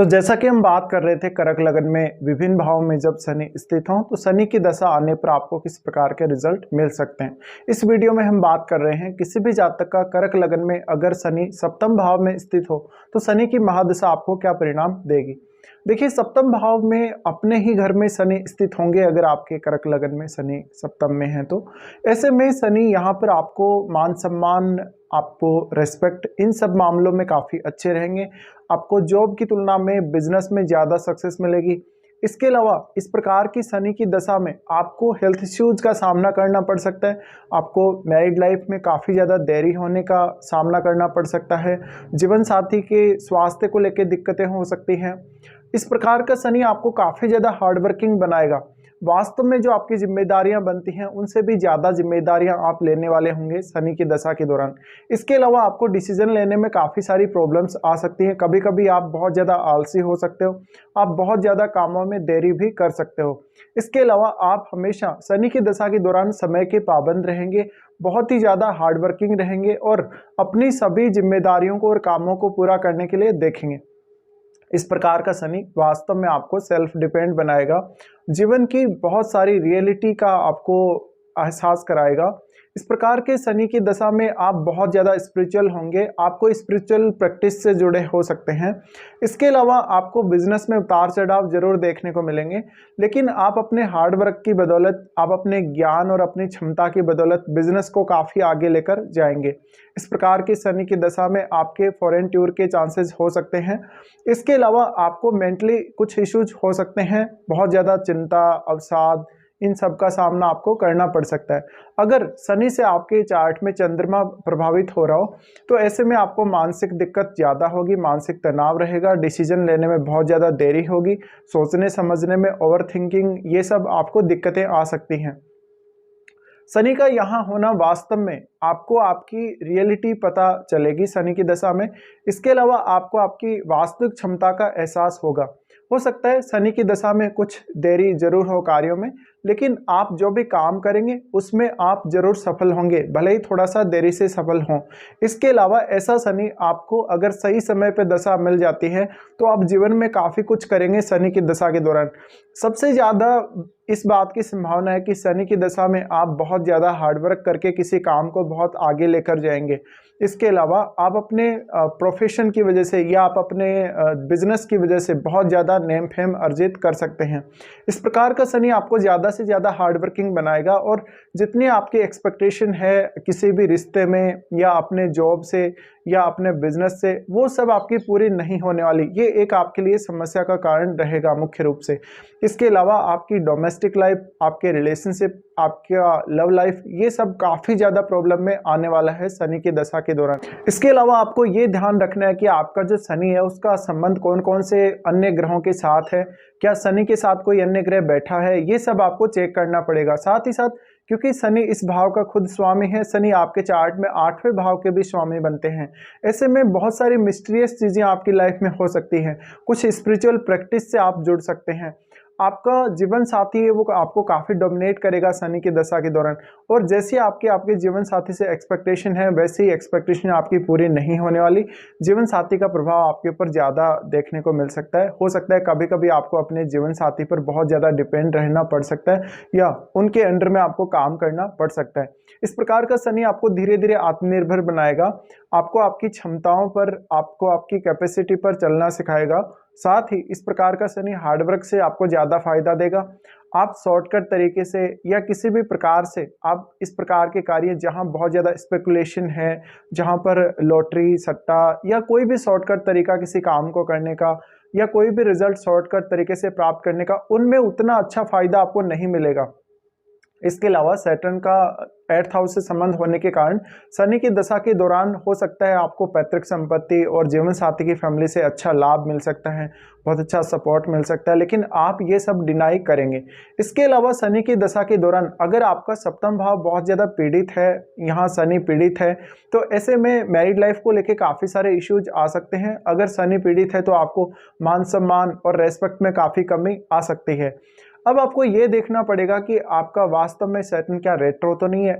तो जैसा कि हम बात कर रहे थे कर्क लगन में विभिन्न भावों में जब शनि स्थित हो तो शनि की दशा आने पर आपको किस प्रकार के रिजल्ट मिल सकते हैं। इस वीडियो में हम बात कर रहे हैं किसी भी जातक का कर्क लगन में अगर शनि सप्तम भाव में स्थित हो तो शनि की महादशा आपको क्या परिणाम देगी। देखिए, सप्तम भाव में अपने ही घर में शनि स्थित होंगे अगर आपके कर्क लगन में शनि सप्तम में है तो ऐसे में शनि यहाँ पर आपको मान सम्मान, आपको रेस्पेक्ट, इन सब मामलों में काफ़ी अच्छे रहेंगे। आपको जॉब की तुलना में बिजनेस में ज़्यादा सक्सेस मिलेगी। इसके अलावा इस प्रकार की शनि की दशा में आपको हेल्थ इश्यूज का सामना करना पड़ सकता है। आपको मैरिड लाइफ में काफ़ी ज़्यादा देरी होने का सामना करना पड़ सकता है। जीवन साथी के स्वास्थ्य को लेकर दिक्कतें हो सकती हैं। इस प्रकार का शनि आपको काफ़ी ज़्यादा हार्डवर्किंग बनाएगा। वास्तव में जो आपकी जिम्मेदारियां बनती हैं उनसे भी ज़्यादा जिम्मेदारियां आप लेने वाले होंगे शनि की दशा के दौरान। इसके अलावा आपको डिसीजन लेने में काफ़ी सारी प्रॉब्लम्स आ सकती हैं। कभी कभी आप बहुत ज़्यादा आलसी हो सकते हो, आप बहुत ज़्यादा कामों में देरी भी कर सकते हो। इसके अलावा आप हमेशा शनि की दशा के दौरान समय के पाबंद रहेंगे, बहुत ही ज़्यादा हार्डवर्किंग रहेंगे और अपनी सभी जिम्मेदारियों को और कामों को पूरा करने के लिए देखेंगे। इस प्रकार का शनि वास्तव में आपको सेल्फ डिपेंड बनाएगा, जीवन की बहुत सारी रियलिटी का आपको एहसास कराएगा। इस प्रकार के शनि की दशा में आप बहुत ज़्यादा स्पिरिचुअल होंगे, आपको स्पिरिचुअल प्रैक्टिस से जुड़े हो सकते हैं। इसके अलावा आपको बिजनेस में उतार चढ़ाव जरूर देखने को मिलेंगे, लेकिन आप अपने हार्ड वर्क की बदौलत, आप अपने ज्ञान और अपनी क्षमता की बदौलत बिजनेस को काफ़ी आगे लेकर जाएंगे। इस प्रकार की शनि की दशा में आपके फॉरेन टूर के चांसेस हो सकते हैं। इसके अलावा आपको मेंटली कुछ इश्यूज हो सकते हैं, बहुत ज़्यादा चिंता, अवसाद, इन सब का सामना आपको करना पड़ सकता है। अगर शनि से आपके चार्ट में चंद्रमा प्रभावित हो रहा हो तो ऐसे में आपको मानसिक दिक्कत ज़्यादा होगी, मानसिक तनाव रहेगा, डिसीजन लेने में बहुत ज़्यादा देरी होगी, सोचने समझने में ओवर थिंकिंग, ये सब आपको दिक्कतें आ सकती हैं। शनि का यहाँ होना वास्तव में आपको आपकी रियलिटी पता चलेगी शनि की दशा में। इसके अलावा आपको आपकी वास्तविक क्षमता का एहसास होगा। हो सकता है शनि की दशा में कुछ देरी जरूर हो कार्यों में, लेकिन आप जो भी काम करेंगे उसमें आप जरूर सफल होंगे, भले ही थोड़ा सा देरी से सफल हों। इसके अलावा ऐसा शनि आपको अगर सही समय पर दशा मिल जाती है तो आप जीवन में काफ़ी कुछ करेंगे शनि की दशा के दौरान। सबसे ज़्यादा इस बात की संभावना है कि शनि की दशा में आप बहुत ज़्यादा हार्डवर्क करके किसी काम को बहुत आगे लेकर जाएंगे। इसके अलावा आप अपने प्रोफेशन की वजह से या आप अपने बिजनेस की वजह से बहुत ज़्यादा नेम फेम अर्जित कर सकते हैं। इस प्रकार का शनि आपको ज़्यादा से ज़्यादा हार्डवर्किंग बनाएगा और जितनी आपकी एक्सपेक्टेशन है किसी भी रिश्ते में या अपने जॉब से या अपने बिजनेस से, वो सब आपकी पूरी नहीं होने वाली। ये एक आपके लिए समस्या का कारण रहेगा मुख्य रूप से। इसके अलावा आपकी डोमेस्टिक लाइफ, आपके रिलेशनशिप, आपका लव लाइफ, ये सब काफ़ी ज़्यादा प्रॉब्लम में आने वाला है शनि की दशा के दौरान। इसके अलावा आपको ये ध्यान रखना है कि आपका जो शनि है उसका संबंध कौन कौन से अन्य ग्रहों के साथ है, क्या शनि के साथ कोई अन्य ग्रह बैठा है, ये सब आपको चेक करना पड़ेगा। साथ ही साथ क्योंकि शनि इस भाव का खुद स्वामी है, शनि आपके चार्ट में 8वें भाव के भी स्वामी बनते हैं। ऐसे में बहुत सारी मिस्टीरियस चीज़ें आपकी लाइफ में हो सकती हैं, कुछ स्पिरिचुअल प्रैक्टिस से आप जुड़ सकते हैं। आपका जीवन साथी है वो आपको काफ़ी डोमिनेट करेगा शनि की दशा के दौरान, और जैसी आपके जीवन साथी से एक्सपेक्टेशन है वैसी एक्सपेक्टेशन आपकी पूरी नहीं होने वाली। जीवन साथी का प्रभाव आपके ऊपर ज़्यादा देखने को मिल सकता है। हो सकता है कभी कभी आपको अपने जीवन साथी पर बहुत ज़्यादा डिपेंड रहना पड़ सकता है या उनके अंडर में आपको काम करना पड़ सकता है। इस प्रकार का शनि आपको धीरे धीरे आत्मनिर्भर बनाएगा, आपको आपकी क्षमताओं पर, आपको आपकी कैपेसिटी पर चलना सिखाएगा। साथ ही इस प्रकार का शनि हार्डवर्क से आपको ज़्यादा फायदा देगा। आप शॉर्टकट तरीके से या किसी भी प्रकार से आप इस प्रकार के कार्य जहां बहुत ज़्यादा स्पेकुलेशन है, जहां पर लॉटरी, सट्टा या कोई भी शॉर्टकट तरीका किसी काम को करने का या कोई भी रिजल्ट शॉर्टकट तरीके से प्राप्त करने का, उनमें उतना अच्छा फायदा आपको नहीं मिलेगा। इसके अलावा सैटर्न का 8th हाउस से संबंध होने के कारण शनि की दशा के दौरान हो सकता है आपको पैतृक संपत्ति और जीवन साथी की फैमिली से अच्छा लाभ मिल सकता है, बहुत अच्छा सपोर्ट मिल सकता है, लेकिन आप ये सब डिनाई करेंगे। इसके अलावा शनि की दशा के दौरान अगर आपका सप्तम भाव बहुत ज़्यादा पीड़ित है, यहाँ शनि पीड़ित है, तो ऐसे में मैरिड लाइफ को लेके काफ़ी सारे इश्यूज आ सकते हैं। अगर शनि पीड़ित है तो आपको मान सम्मान और रेस्पेक्ट में काफ़ी कमी आ सकती है। अब आपको ये देखना पड़ेगा कि आपका वास्तव में सैटर्न क्या रेट्रो तो नहीं है।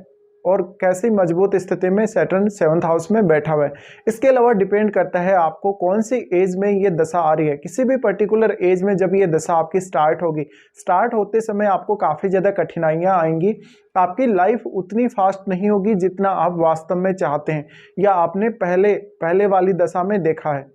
और कैसी मजबूत स्थिति में सैटर्न 7th हाउस में बैठा हुआ है। इसके अलावा डिपेंड करता है आपको कौन सी एज में ये दशा आ रही है। किसी भी पर्टिकुलर एज में जब ये दशा आपकी स्टार्ट होगी, स्टार्ट होते समय आपको काफ़ी ज़्यादा कठिनाइयाँ आएंगी। आपकी लाइफ उतनी फास्ट नहीं होगी जितना आप वास्तव में चाहते हैं या आपने पहले वाली दशा में देखा है।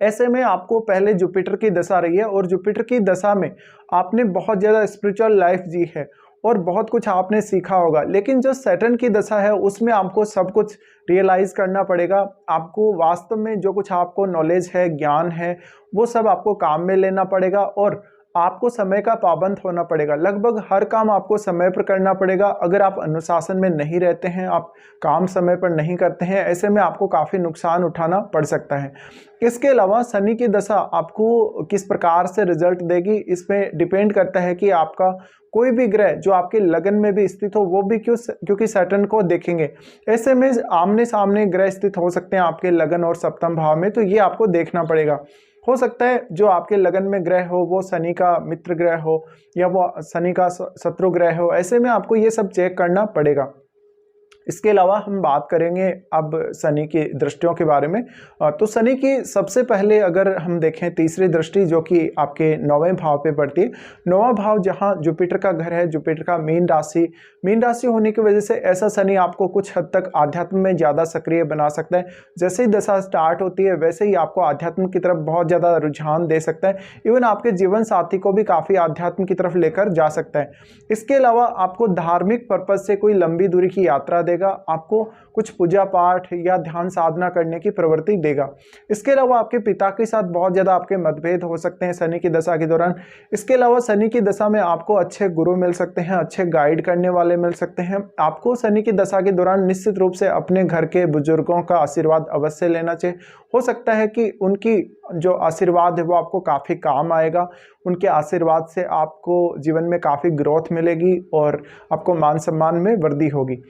ऐसे में आपको पहले जुपिटर की दशा रही है और जुपिटर की दशा में आपने बहुत ज़्यादा स्पिरिचुअल लाइफ जी है और बहुत कुछ आपने सीखा होगा। लेकिन जो सैटर्न की दशा है उसमें आपको सब कुछ रियलाइज करना पड़ेगा। आपको वास्तव में जो कुछ आपको नॉलेज है, ज्ञान है, वो सब आपको काम में लेना पड़ेगा और आपको समय का पाबंद होना पड़ेगा। लगभग हर काम आपको समय पर करना पड़ेगा। अगर आप अनुशासन में नहीं रहते हैं, आप काम समय पर नहीं करते हैं, ऐसे में आपको काफ़ी नुकसान उठाना पड़ सकता है। इसके अलावा शनि की दशा आपको किस प्रकार से रिजल्ट देगी, इसमें डिपेंड करता है कि आपका कोई भी ग्रह जो आपके लगन में भी स्थित हो वो भी क्योंकि सैटर्न को देखेंगे। ऐसे में आमने सामने ग्रह स्थित हो सकते हैं आपके लगन और सप्तम भाव में, तो ये आपको देखना पड़ेगा। हो सकता है जो आपके लगन में ग्रह हो वो शनि का मित्र ग्रह हो या वो शनि का शत्रु ग्रह हो। ऐसे में आपको ये सब चेक करना पड़ेगा। इसके अलावा हम बात करेंगे अब शनि की दृष्टियों के बारे में। तो शनि की सबसे पहले अगर हम देखें तीसरी दृष्टि जो कि आपके 9वें भाव पे पड़ती है। 9वां भाव जहां जुपिटर का घर है, जुपिटर का मीन राशि होने की वजह से ऐसा शनि आपको कुछ हद तक आध्यात्म में ज़्यादा सक्रिय बना सकता है। जैसे ही दशा स्टार्ट होती है वैसे ही आपको आध्यात्म की तरफ बहुत ज़्यादा रुझान दे सकता है। इवन आपके जीवन साथी को भी काफ़ी आध्यात्म की तरफ लेकर जा सकता है। इसके अलावा आपको धार्मिक पर्पज से कोई लंबी दूरी की यात्रा देगा, आपको कुछ पूजा पाठ या ध्यान साधना करने की प्रवृत्ति देगा। इसके अलावा आपके पिता के साथ बहुत ज़्यादा आपके मतभेद हो सकते हैं शनि की दशा के दौरान। इसके अलावा शनि की दशा में आपको अच्छे गुरु मिल सकते हैं, अच्छे गाइड करने वाले मिल सकते हैं। आपको शनि की दशा के दौरान निश्चित रूप से अपने घर के बुजुर्गों का आशीर्वाद अवश्य लेना चाहिए। हो सकता है कि उनकी जो आशीर्वाद है वो आपको काफ़ी काम आएगा। उनके आशीर्वाद से आपको जीवन में काफ़ी ग्रोथ मिलेगी और आपको मान सम्मान में वृद्धि होगी।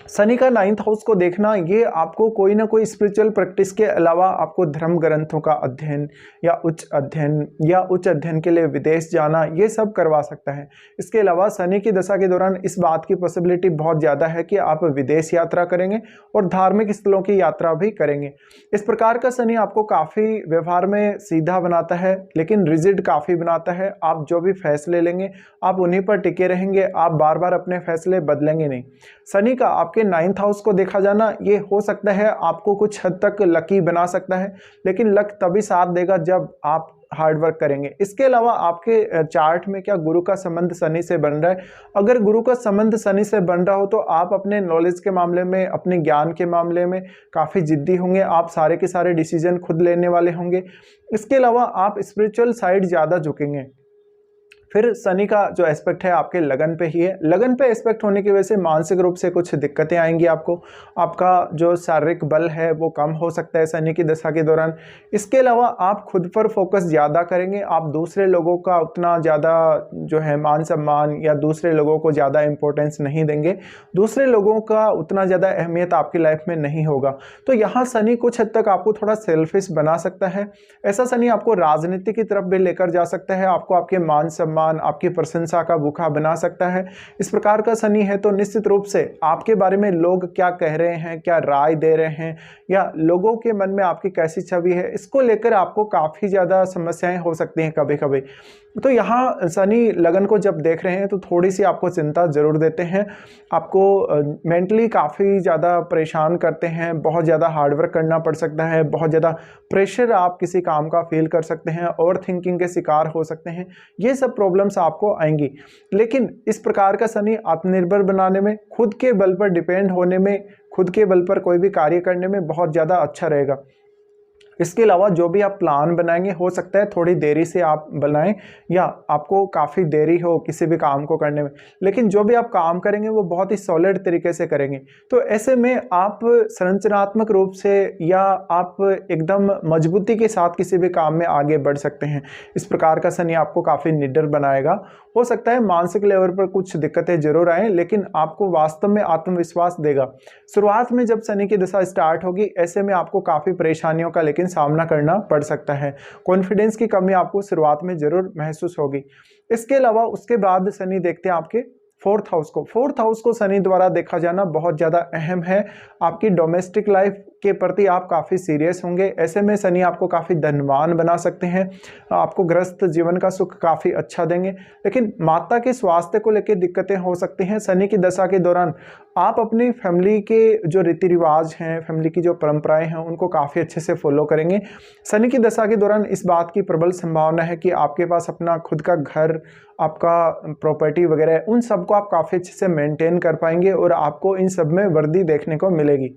शनि का 9th हाउस को देखना ये आपको कोई ना कोई स्पिरिचुअल प्रैक्टिस के अलावा आपको धर्म ग्रंथों का अध्ययन या उच्च अध्ययन के लिए विदेश जाना ये सब करवा सकता है। इसके अलावा शनि की दशा के दौरान इस बात की पॉसिबिलिटी बहुत ज़्यादा है कि आप विदेश यात्रा करेंगे और धार्मिक स्थलों की यात्रा भी करेंगे। इस प्रकार का शनि आपको काफ़ी व्यवहार में सीधा बनाता है लेकिन रिजिड काफ़ी बनाता है। आप जो भी फैसले लेंगे आप उन्हीं पर टिके रहेंगे, आप बार बार अपने फैसले बदलेंगे नहीं। शनि का आपके 9th हाउस को देखा जाना ये हो सकता है आपको कुछ हद तक लकी बना सकता है, लेकिन लक तभी साथ देगा जब आप हार्ड वर्क करेंगे। इसके अलावा आपके चार्ट में क्या गुरु का संबंध शनि से बन रहा है? अगर गुरु का संबंध शनि से बन रहा हो तो आप अपने नॉलेज के मामले में, अपने ज्ञान के मामले में काफ़ी जिद्दी होंगे, आप सारे के सारे डिसीजन खुद लेने वाले होंगे। इसके अलावा आप स्पिरिचुअल साइड ज़्यादा झुकेंगे। फिर शनि का जो एस्पेक्ट है आपके लगन पे ही है। लगन पे एस्पेक्ट होने की वजह से मानसिक रूप से कुछ दिक्कतें आएंगी आपको। आपका जो शारीरिक बल है वो कम हो सकता है शनि की दशा के दौरान। इसके अलावा आप खुद पर फोकस ज़्यादा करेंगे, आप दूसरे लोगों का उतना ज़्यादा जो है मान सम्मान या दूसरे लोगों को ज़्यादा इंपॉर्टेंस नहीं देंगे, दूसरे लोगों का उतना ज़्यादा अहमियत आपकी लाइफ में नहीं होगा। तो यहाँ शनि कुछ हद तक आपको थोड़ा सेल्फिश बना सकता है। ऐसा शनि आपको राजनीति की तरफ भी लेकर जा सकता है, आपको आपके मान सम्मान, आपकी प्रशंसा का भूखा बना सकता है। इस प्रकार का शनि है तो निश्चित रूप से आपके बारे में लोग क्या कह रहे हैं, क्या राय दे रहे हैं या लोगों के मन में आपकी कैसी छवि है, इसको लेकर आपको काफ़ी ज़्यादा समस्याएं हो सकती हैं कभी कभी। तो यहाँ शनि लगन को जब देख रहे हैं तो थोड़ी सी आपको चिंता ज़रूर देते हैं, आपको मेंटली काफ़ी ज़्यादा परेशान करते हैं, बहुत ज़्यादा हार्डवर्क करना पड़ सकता है, बहुत ज़्यादा प्रेशर आप किसी काम का फील कर सकते हैं, ओवर थिंकिंग के शिकार हो सकते हैं। ये सब प्रॉब्लम्स आपको आएंगी। लेकिन इस प्रकार का शनि आत्मनिर्भर बनाने में, खुद के बल पर डिपेंड होने में, खुद के बल पर कोई भी कार्य करने में बहुत ज़्यादा अच्छा रहेगा। इसके अलावा जो भी आप प्लान बनाएंगे हो सकता है थोड़ी देरी से आप बनाएं या आपको काफ़ी देरी हो किसी भी काम को करने में, लेकिन जो भी आप काम करेंगे वो बहुत ही सॉलिड तरीके से करेंगे। तो ऐसे में आप संरचनात्मक रूप से या आप एकदम मजबूती के साथ किसी भी काम में आगे बढ़ सकते हैं। इस प्रकार का शनि आपको काफ़ी निडर बनाएगा। हो सकता है मानसिक लेवल पर कुछ दिक्कतें जरूर आएँ, लेकिन आपको वास्तव में आत्मविश्वास देगा। शुरुआत में जब शनि की दशा स्टार्ट होगी ऐसे में आपको काफ़ी परेशानियों का लेकिन सामना करना पड़ सकता है। कॉन्फिडेंस की कमी आपको शुरुआत में जरूर महसूस होगी। इसके अलावा उसके बाद शनि देखते हैं आपके फोर्थ हाउस को शनि द्वारा देखा जाना बहुत ज़्यादा अहम है। आपकी डोमेस्टिक लाइफ के प्रति आप काफ़ी सीरियस होंगे। ऐसे में शनि आपको काफ़ी धनवान बना सकते हैं, आपको गृहस्थ जीवन का सुख काफ़ी अच्छा देंगे। लेकिन माता के स्वास्थ्य को लेकर दिक्कतें हो सकती हैं। शनि की दशा के दौरान आप अपनी फैमिली के जो रीति रिवाज हैं, फैमिली की जो परंपराएं हैं, उनको काफ़ी अच्छे से फॉलो करेंगे। शनि की दशा के दौरान इस बात की प्रबल संभावना है कि आपके पास अपना खुद का घर, आपका प्रॉपर्टी वगैरह, उन सबको आप काफ़ी अच्छे से मेंटेन कर पाएंगे और आपको इन सब में वृद्धि देखने को मिलेगी।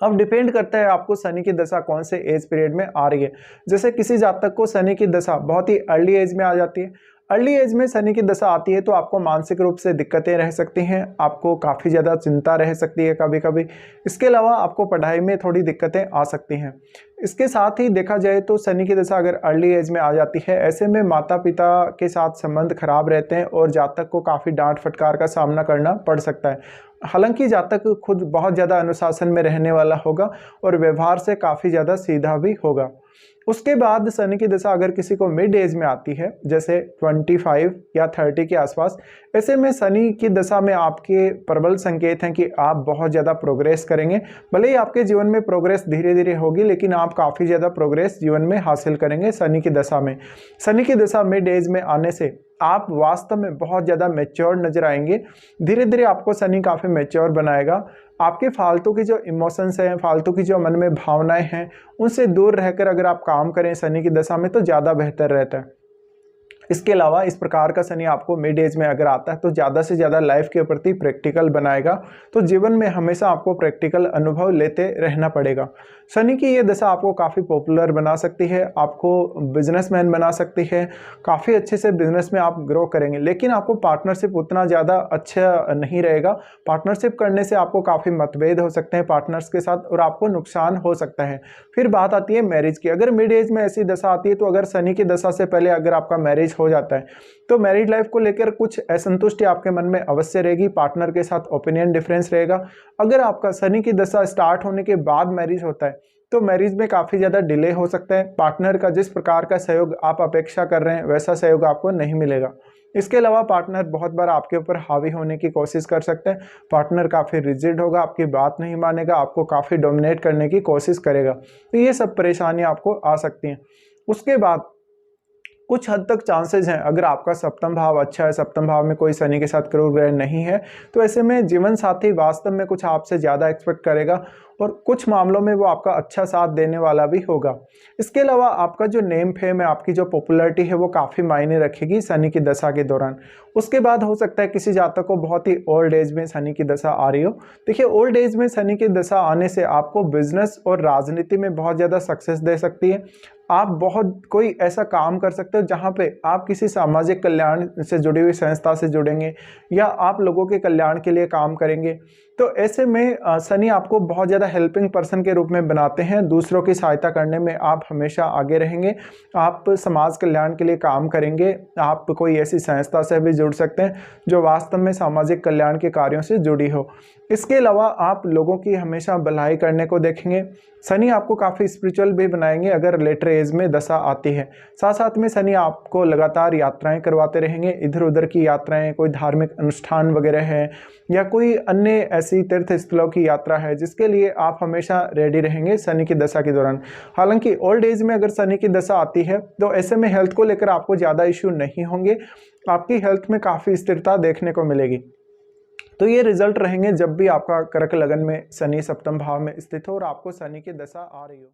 अब डिपेंड करता है आपको शनि की दशा कौन से एज पीरियड में आ रही है। जैसे किसी जातक को शनि की दशा बहुत ही अर्ली एज में आ जाती है, अर्ली एज में शनि की दशा आती है तो आपको मानसिक रूप से दिक्कतें रह सकती हैं, आपको काफ़ी ज़्यादा चिंता रह सकती है कभी कभी। इसके अलावा आपको पढ़ाई में थोड़ी दिक्कतें आ सकती हैं। इसके साथ ही देखा जाए तो शनि की दशा अगर अर्ली एज में आ जाती है, ऐसे में माता पिता के साथ संबंध खराब रहते हैं और जातक को काफ़ी डांट फटकार का सामना करना पड़ सकता है। हालांकि जातक खुद बहुत ज़्यादा अनुशासन में रहने वाला होगा और व्यवहार से काफ़ी ज़्यादा सीधा भी होगा। उसके बाद शनि की दशा अगर किसी को मिड एज में आती है, जैसे 25 या 30 के आसपास, ऐसे में शनि की दशा में आपके प्रबल संकेत हैं कि आप बहुत ज़्यादा प्रोग्रेस करेंगे। भले ही आपके जीवन में प्रोग्रेस धीरे धीरे होगी, लेकिन आप काफ़ी ज़्यादा प्रोग्रेस जीवन में हासिल करेंगे शनि की दशा में। शनि की दशा मिड एज में आने से आप वास्तव में बहुत ज़्यादा मैच्योर नजर आएंगे। धीरे धीरे आपको शनि काफ़ी मैच्योर बनाएगा। आपके फालतू की जो इमोशंस हैं, फालतू की जो मन में भावनाएं हैं, उनसे दूर रहकर अगर आप काम करें शनि की दशा में तो ज़्यादा बेहतर रहता है। इसके अलावा इस प्रकार का शनि आपको मिड एज में अगर आता है तो ज़्यादा से ज़्यादा लाइफ के प्रति प्रैक्टिकल बनाएगा। तो जीवन में हमेशा आपको प्रैक्टिकल अनुभव लेते रहना पड़ेगा। शनि की ये दशा आपको काफ़ी पॉपुलर बना सकती है, आपको बिजनेसमैन बना सकती है, काफ़ी अच्छे से बिजनेस में आप ग्रो करेंगे। लेकिन आपको पार्टनरशिप उतना ज़्यादा अच्छा नहीं रहेगा। पार्टनरशिप करने से आपको काफ़ी मतभेद हो सकते हैं पार्टनर्स के साथ और आपको नुकसान हो सकता है। फिर बात आती है मैरिज की। अगर मिड एज में ऐसी दशा आती है तो अगर शनि की दशा से पहले अगर आपका मैरिज हो जाता है तो मैरिड लाइफ को लेकर कुछ असंतुष्टि आपके मन में अवश्य रहेगी, पार्टनर के साथ ओपिनियन डिफरेंस रहेगा। अगर आपका शनि की दशा स्टार्ट होने के बाद मैरिज होता है तो मैरिज में काफ़ी ज़्यादा डिले हो सकता है। पार्टनर का जिस प्रकार का सहयोग आप अपेक्षा कर रहे हैं वैसा सहयोग आपको नहीं मिलेगा। इसके अलावा पार्टनर बहुत बार आपके ऊपर हावी होने की कोशिश कर सकते हैं। पार्टनर काफ़ी रिजिड होगा, आपकी बात नहीं मानेगा, आपको काफ़ी डोमिनेट करने की कोशिश करेगा। तो ये सब परेशानियाँ आपको आ सकती हैं। उसके बाद कुछ हद तक चांसेस हैं, अगर आपका सप्तम भाव अच्छा है, सप्तम भाव में कोई शनि के साथ क्रूर ग्रह नहीं है, तो ऐसे में जीवन साथी वास्तव में कुछ आपसे ज़्यादा एक्सपेक्ट करेगा और कुछ मामलों में वो आपका अच्छा साथ देने वाला भी होगा। इसके अलावा आपका जो नेम फेम है, आपकी जो पॉपुलैरिटी है, वो काफ़ी मायने रखेगी शनि की दशा के दौरान। उसके बाद हो सकता है किसी जातक को बहुत ही ओल्ड एज में शनि की दशा आ रही हो। देखिए, ओल्ड एज में शनि की दशा आने से आपको बिजनेस और राजनीति में बहुत ज़्यादा सक्सेस दे सकती है। आप बहुत कोई ऐसा काम कर सकते हो जहाँ पे आप किसी सामाजिक कल्याण से जुड़ी हुई संस्था से जुड़ेंगे या आप लोगों के कल्याण के लिए काम करेंगे। तो ऐसे में शनि आपको बहुत ज़्यादा हेल्पिंग पर्सन के रूप में बनाते हैं। दूसरों की सहायता करने में आप हमेशा आगे रहेंगे। आप समाज कल्याण के लिए काम करेंगे। आप कोई ऐसी संस्था से भी जुड़ सकते हैं जो वास्तव में सामाजिक कल्याण के कार्यों से जुड़ी हो। इसके अलावा आप लोगों की हमेशा भलाई करने को देखेंगे। शनि आपको काफ़ी स्पिरिचुअल भी बनाएंगे अगर लेटर एज में दशा आती है। साथ साथ में शनि आपको लगातार यात्राएं करवाते रहेंगे, इधर उधर की यात्राएं, कोई धार्मिक अनुष्ठान वगैरह है या कोई अन्य ऐसी तीर्थ स्थलों की यात्रा है जिसके लिए आप हमेशा रेडी रहेंगे शनि की दशा के दौरान। हालांकि ओल्ड एज में अगर शनि की दशा आती है तो ऐसे में हेल्थ को लेकर आपको ज़्यादा इश्यू नहीं होंगे, आपकी हेल्थ में काफ़ी स्थिरता देखने को मिलेगी। तो ये रिजल्ट रहेंगे जब भी आपका कर्क लगन में शनि सप्तम भाव में स्थित हो और आपको शनि की दशा आ रही हो।